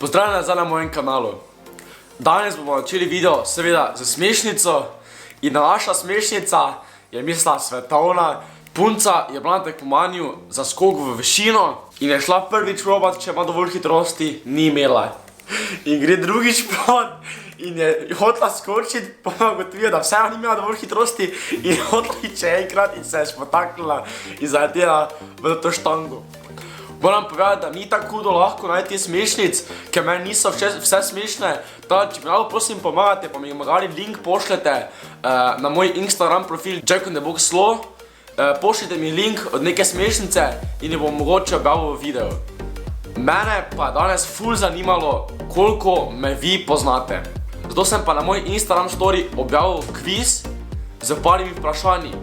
Pozdravljeni nazaj na mojem kanalu. Danes bomo začeli video seveda z smešnico in naša smešnica je mislila svetovna. Punca je bila na tekmovanju za skok v višino in je šla prvič probat, če ima dovolj hitrosti, ni imela. In gre drugič probat in je hotela skočiti, pa ugotovila, da vseeno ni imela dovolj hitrosti in hotela iti še enkrat in se je spotaknila in zaletela v to štango. Moram povedati, da ni tako hudo lahko najti smešnic, ker meni niso vse smešne. Če mi lahko prosim pomagate, pa mi link pošljete na moj Instagram profil JackOnTheBoxSlow. Pošljite mi link od neke smešnice in jo bom mogoče objavil v videu. Mene pa je danes ful zanimalo, koliko me vi poznate. Zato sem pa na moj Instagram story objavil kviz z parimi vprašanji.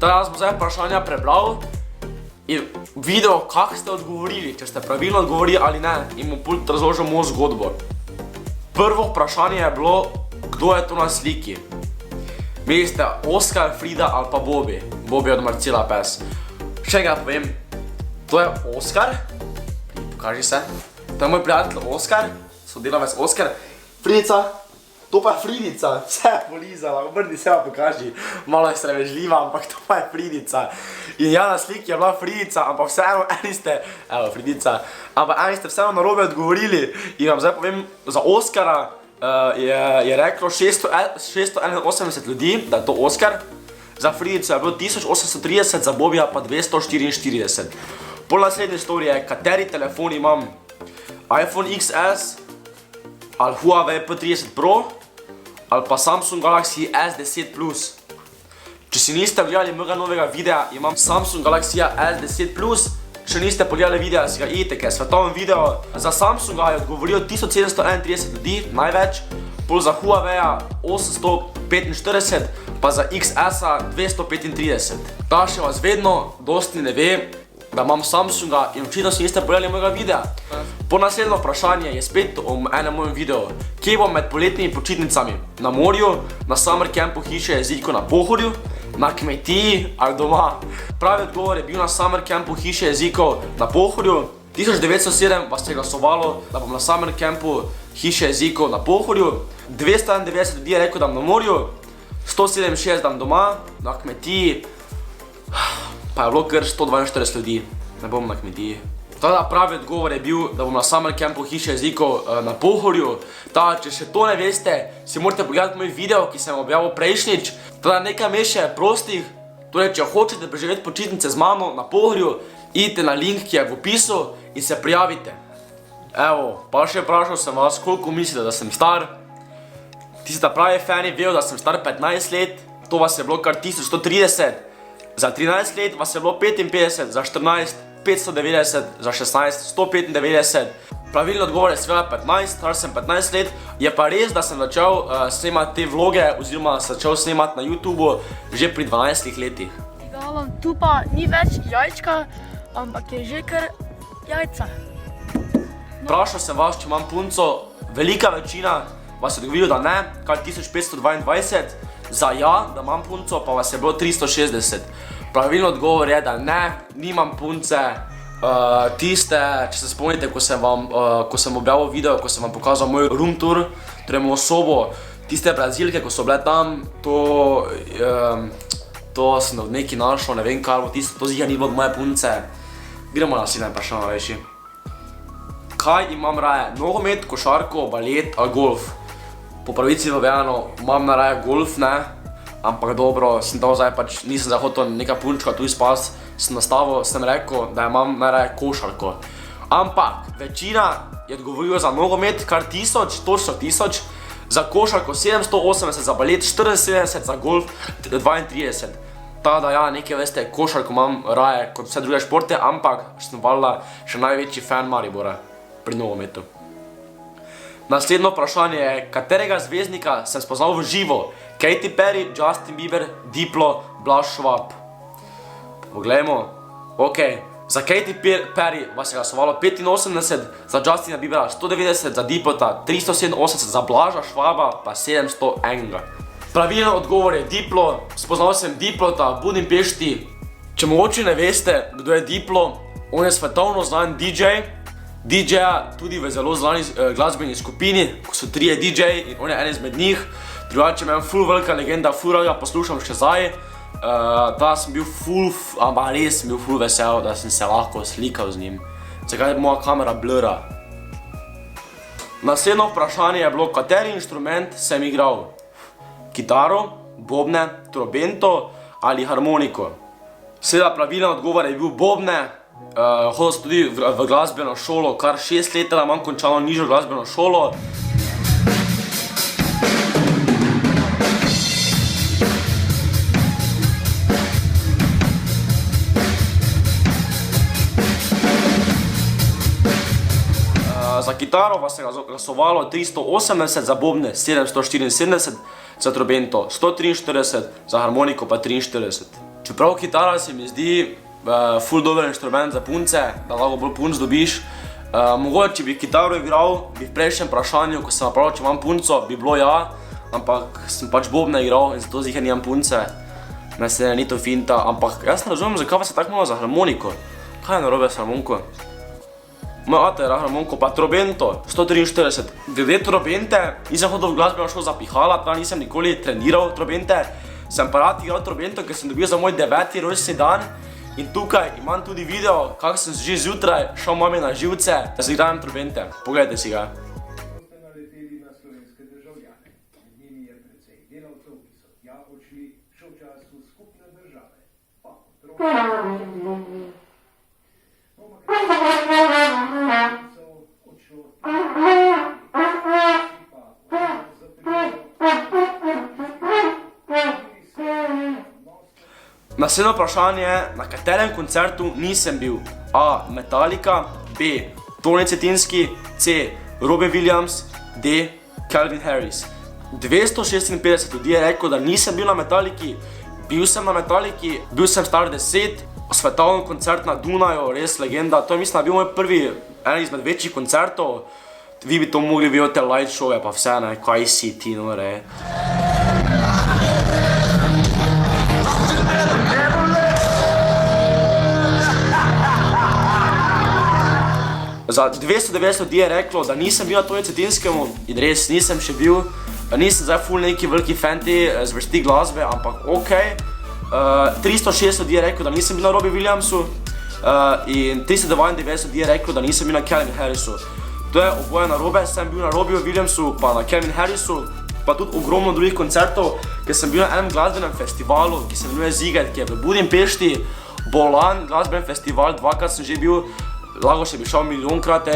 Jaz bom zdaj vprašanja prebral in videl, kako ste odgovorili, če ste pravilno odgovorili ali ne, in bom pult razložil mojo zgodbo. Prvo vprašanje je bilo, kdo je to na sliki. Imeli ste Oskar, Frida ali pa Bobi. Bobi od Marcela Pes. Še enkrat povem, to je Oskar. Pokaži se. To je moj prijatelj Oskar, sodelavec Oskar. Fridica, to pa je Fridica. Vse je polizala, obrni se pa pokaži. Malo je sramežljiva, ampak to pa je Fridica. In ja, na sliki je bila Fridica, ampak vseeno eni ste, evo Fridica, ampak eni ste vseeno narobe odgovorili. In vam zdaj povem, za Oskara je reklo 681 ljudi, da je to Oskar. Za Fridico je bilo 1830, za Bobija pa 244. Pol naslednje story je, kateri telefon imam. iPhone XS, ali Huawei P30 Pro, ali pa Samsung Galaxy S10 Plus. Če si niste pogledali mojega novega videa, imam Samsung Galaxy S10 Plus. Če niste pogledali videa, si ga idite, ker je svetovni video. Za Samsunga je odgovoril 1731 ljudi, največ. Pol za Huawei 845, pa za XS-a 235. Ta še vas vedno dosti ne ve, da imam Samsunga in očitno si niste pogledali mojega videa. Po naslednjo vprašanje je spet o enem mojem videu. Kje bom med poletnimi počitnicami? Na morju, na summer campu hiše Jeziko na Pohorju, na kmetiji ali doma? Pravi odgovor je bil na summer campu hiše Jeziko na Pohorju. 1907 vas je glasovalo, da bom na summer campu hiše Jeziko na Pohorju. 291 ljudi je rekel, da bom na morju. 167 dan doma, na kmetiji. Pa je bilo kar 142 ljudi. Ne bom na kmetiji. Tada pravi odgovor je bil, da bom na summer campu hiše Jeziko na Pohorju. Če še to ne veste, si morate pogledati moj video, ki sem objavil prejšnjič. Tada nekaj me še prostih. Torej, če hočete preživeti počitnice z mano na Pohorju, idite na link, ki je v opisu in se prijavite. Evo, pa še vprašal sem vas, koliko mislite, da sem star. Tisti pravi fani vejo, da sem star 15 let. To vas je bilo kar 1130. Za 13 let vas je bilo 55, za 14 590, za 16 195. Pravilno odgovor je seveda 15, star sem 15 let. Je pa res, da sem začel snemati te vloge oziroma začel snemati na YouTubeu že pri 12 letih. Tu pa ni več jajčka, ampak je že kar jajca. Vprašal sem vas, če imam punco. Velika večina vas je odgovorila, da ne, kar 1522. Za ja, da imam punco, pa vas je bilo 360. Pravilno odgovor je, da ne, nimam punce. Tiste, če se spomnite, ko sem objavil video, ko sem vam pokazal moj room tour, torej mojo sobo, tiste Brazilke, ko so bile tam, to sem od nekaj našel, ne vem kaj, to zika ni bilo od moje punce. Gremo na naslednje vprašanje reči. Kaj imam raje? Nogomet, košarko, balet ali golf? Po pravici povedano, imam najraje golf, ne, ampak dobro, sem dal zdaj pač, nisem zahotel neka punčka tu izpas, sem nastavil, sem rekel, da imam najraje košarko. Ampak večina je odgovorila za nogomet kar 1000, točno 1000, za košarko 780, za balet 74, za golf 32. Da ja, nekaj veste, košarko imam raje kot vse druge športe, ampak sem valjda še največji fan Maribora pri nogometu. Naslednjo vprašanje je, katerega zvezdnika sem spoznal v živo? Katy Perry, Justin Bieber, Diplo, Blaž Švab. Poglejmo. Ok, za Katy Perry vas je glasovalo 85, za Justina Biebera 190, za Diplota 387, za Blaža Švaba pa 701. Pravilno odgovor je Diplo. Spoznal sem Diplota v Budimpešti. Če mogoče ne veste, kdo je Diplo, on je svetovno znan DJ. DJ-ja tudi v zelo znani glasbeni skupini, ko so 3 DJ-ji in on je en izmed njih. Drugače imam ful velika legenda, ful rad ga poslušam še zdaj. Da sem bil res sem bil ful vesel, da sem se lahko slikal z njim. Zakaj moja kamera blura? Naslednjo vprašanje je bilo, kateri inštrument sem igral? Kitaro, bobne, trobento ali harmoniko? Seveda pravilen odgovor je bil bobne. Hodil sem tudi v glasbeno šolo, kar 6 let imam končano nižjo glasbeno šolo. Za kitaro pa se je glasovalo 380, za bobne 774, za trobento 143, za harmoniko pa 43. Čeprav kitara se mi zdi ful dober inštrument za punce, da lahko bolj punc dobiš. Mogoče, če bi kitaro igral, bi v prejšnjem vprašanju, ko sem napravil, če imam punco, bi bilo ja, ampak sem pač bobne igral in zato ziher nimam punce. Ne se ni to finta, ampak jaz ne razumem, zakaj pa se tako malo za harmoniko. Kaj je narobe s harmoniko? Moj ata je harmoniko, pa trobento, 143. Glede trobente, nisem hodil v glasbeno šolo za pihala, pa nisem nikoli treniral trobente. Sem pa rad igral trobento, ker sem dobil za moj 9. rojstni dan. In tukaj imam tudi video, kako sem že zjutraj šel mami na živce, da si igram trobente. Poglejte si ga. Ste naleteli na slovenske državljane. Med njimi je precej delavcev, ki so tja odšli še v času skupne države. Pa otroci. Naslednje vprašanje je, na katerem koncertu nisem bil? A. Metallica, B. Tony Cetinski, C. Robbie Williams, D. Calvin Harris. 256 ljudi je rekel, da nisem bil na Metalliki. Bil sem na Metalliki, bil sem star 10, svetovni koncert na Dunaju, res legenda. To je mislim, da bil moj prvi, en izmed večjih koncertov. Vi bi to mogli videti te light showe, pa vse, ne, kaj si ti, nore. Za 290 ljudi je reklo, da nisem bil na Tony Cetinskemu in res nisem še bil. Nisem zdaj ful neki veliki fan te zvrsti glasbe, ampak okej. 360 ljudi je reklo, da nisem bil na Robbie Williamsu in 392 ljudi je reklo, da nisem bil na Calvin Harrisu. To je oboje narobe, sem bil na Robbie Williamsu pa na Calvin Harrisu, pa tudi ogromno drugih koncertov, ker sem bil na enem glasbenem festivalu, ki se imenuje Ziget, ki je v Budimpešti, bolan glasben festival, dvakrat sem že bil. Lahko še bi šel milijonkrat,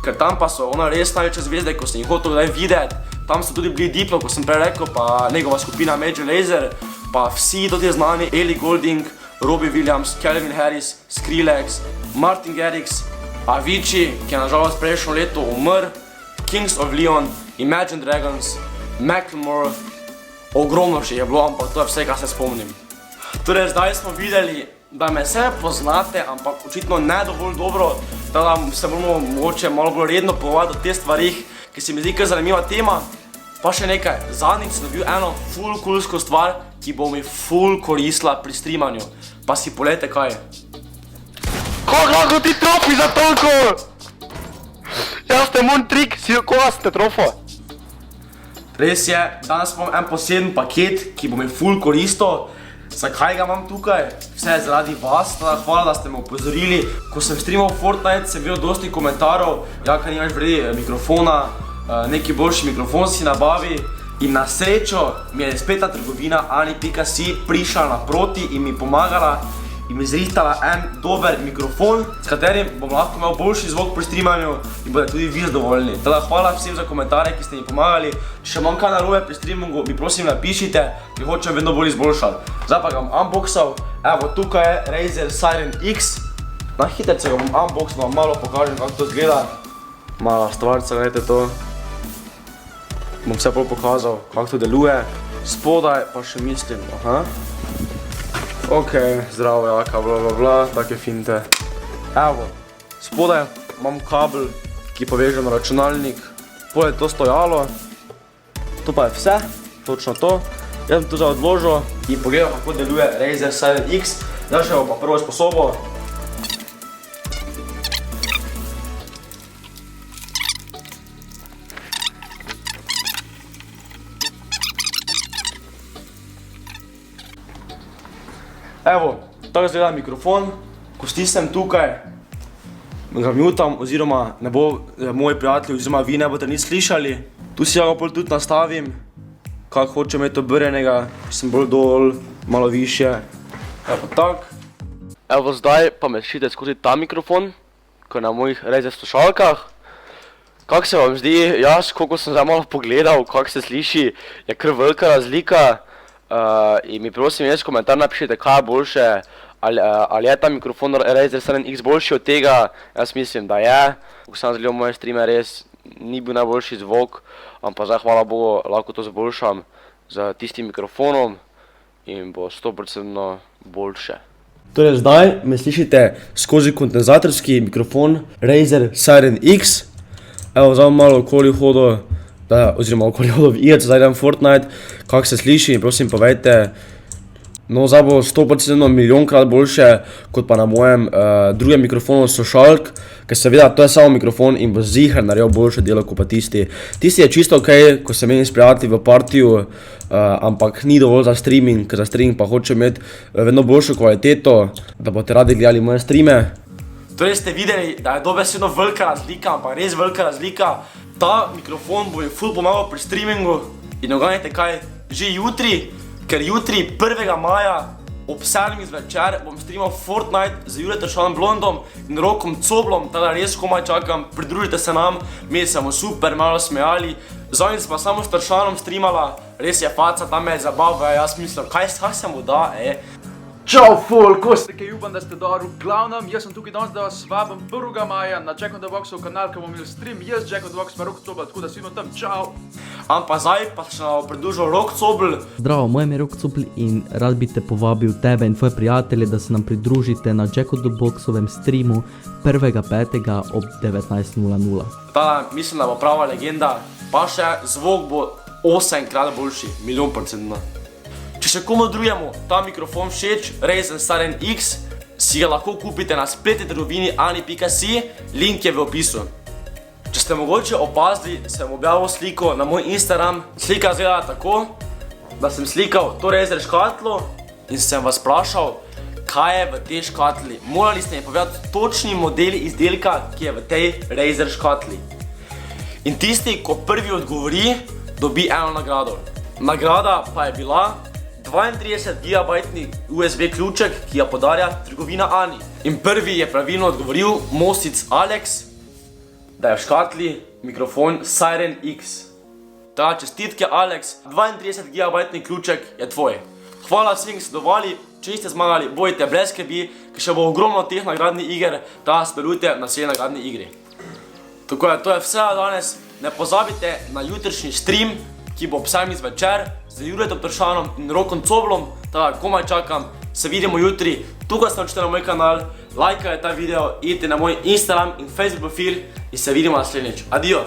ker tam pa so ona res največje zvezde, ko sem jih hotel kdaj videti. Tam so tudi bili Diplo, ko sem prej rekel, pa njegova skupina Major Lazer, pa vsi tudi znani, Ellie Goulding, Robbie Williams, Calvin Harris, Skrillex, Martin Garrix, Avicii, ki je nažalost prejšnjo leto umrl, Kings of Leon, Imagine Dragons, Macklemore, ogromno še je bilo, ampak to je vse, kar se spomnim. Torej, zdaj smo videli, da me vse poznate, ampak očitno ne dovolj dobro, da se moramo mogoče malo bolj redno pogovarjati o teh stvarih, ki se mi zdi kar zanimiva tema. Pa še nekaj, zadnjič sem dobil eno ful kulsko stvar, ki bo mi ful koristila pri streamanju. Pa si poglejte kaj. Kako lahko ti trofi za toliko? Jaz ste moj trik, koga ste trofo? Res je, danes imam en poseben paket, ki bo mi ful koristil. Zakaj ga imam tukaj? Vse je zaradi vas, hvala, da ste me opozorili. Ko sem streamal Fortnite, sem videl dosti komentarov, ja, kaj nimaš vredi mikrofona, neki boljši mikrofon si nabavi. In na srečo mi je spletna trgovina ani.si prišla naproti in mi pomagala in mi zrihtala en dober mikrofon, s katerim bom lahko imel boljši zvok pri streamanju in bodo tudi vi zadovoljni. Teda hvala vsem za komentarje, ki ste mi pomagali. Če še imam kaj narobe pri streamingu, mi prosim napišite, ki hočem vedno bolj izboljšati. Zdaj pa ga bom unboxal. Evo, tukaj je Razer Siren X. Na hitrce ga bom unboxal, da vam malo pokažem, kako to izgleda. Mala stvarca, gledajte to. Bom vse bolj pokazal, kako to deluje. Spodaj pa še mislim, Ok, zdravo jaka, blablabla, take finte. Evo, spodaj imam kabel, ki poveže na računalnik. Poleg to stojalo. To pa je vse, točno to. Jaz sem to zdaj odložil in pogledal, kako deluje Razer Siren X. Zdaj še bom pa prvo sposobo. Evo, tako izgleda mikrofon, ko stisnem tukaj, ga mutam, oziroma ne bo moji prijatelji, oziroma vi ne boste nič slišali. Tu si ja ga pol tudi nastavim, kako hočem imeti obrnjenega, sem bolj dol, malo više. Evo tak. Evo zdaj pa me slišite skozi ta mikrofon, ko je na mojih Razer slušalkah. Kako se vam zdi, jaz, koliko sem zdaj malo pogledal, kako se sliši, je kar velika razlika. In mi prosim res komentar napišite, kaj je boljše, ali je ta mikrofon Razer 7X boljši od tega. Jaz mislim, da je. Ko sem zgledal moje streame, res ni bil najboljši zvok, ampak zdaj, hvala Bogu, lahko to zboljšam z tistim mikrofonom in bo 100% boljše. Torej zdaj me slišite skozi kondenzatorski mikrofon Razer 7X. Evo, zdaj bom malo okoli hodil, oziroma okoli hodil v igrico, zdaj idem Fortnite, kako se sliši, prosim povejte. No, zdaj bo 100% milijonkrat boljše, kot pa na mojem drugem mikrofonu slušalk, ker seveda to je samo mikrofon in bo ziher naredil boljše delo kot pa tisti. Tisti je čisto okej, ko se menim s prijatelji v partiju, ampak ni dovolj za streaming, ker za streaming pa hočem imeti vedno boljšo kvaliteto, da boste radi gledali moje streame. Torej ste videli, da je dobesedno velika razlika, ampak res velika razlika. Ta mikrofon bo mi ful pomagal pri streamingu in oganjajte kaj, že jutri, ker jutri 1. maja ob 7. zvečer bom streamal Fortnite z Juretom Blondom in Rokom Coblom, tada res komaj čakam, pridružite se nam, mi se bomo super malo smejali. Zadnjič pa samo s Tršanom streamala, res je faca, tam me je zabava, jaz mislim, kaj se mu da, Čau fol, ko ste kaj upam, da ste dobro. V glavnem, jaz sem tukaj danes, da vas vabim 1. maja na Jack on the Boxov kanal, ko bomo imeli stream, jaz Jack on the Box pa Rok Cobl, tako da si tam, čau! Ampak zdaj pa se nam pridružil Rok Cobl. Zdravo, moje ime je Rok Cobl in rad bi te povabil tebe in tvoje prijatelje, da se nam pridružite na Jack on the Boxovem streamu 1.5. ob 19:00. Tada mislim, da bo prava legenda, pa še zvok bo 8-krat boljši, milijon%. Če še komu drugemu ta mikrofon všeč, Razer 7X, si ga lahko kupite na spletni trgovini ani.si, link je v opisu. Če ste mogoče opazili, sem objavil sliko na moj Instagram. Slika izgleda tako, da sem slikal to Razer škatlo in sem vas vprašal, kaj je v tej škatli. Morali ste mi povedati točni model izdelka, ki je v tej Razer škatli. In tisti, ko prvi odgovori, dobi eno nagrado. Nagrada pa je bila 32 GB USB ključek, ki ga podarja trgovina Ani. In prvi je pravilno odgovoril Mosic Alex, da je v škatli mikrofon Siren X. Ta čestitke Alex, 32 GB ključek je tvoj. Hvala vsem, ki ste dovali, če niste zmagali, bojite brez skrbi, ker še bo ogromno teh nagradnih iger, da sodelujte na vsej nagradni igri. Tako je, to je vse danes, ne pozabite na jutrišnji stream, ki bo ob 7. zvečer z Juretom Tršanom in Rokom Coblom, tako komaj čakam, se vidimo jutri, tukaj se naročite na moj kanal, lajkajte ta video, idite na moj Instagram in Facebook profil in se vidimo naslednjič. Adijo!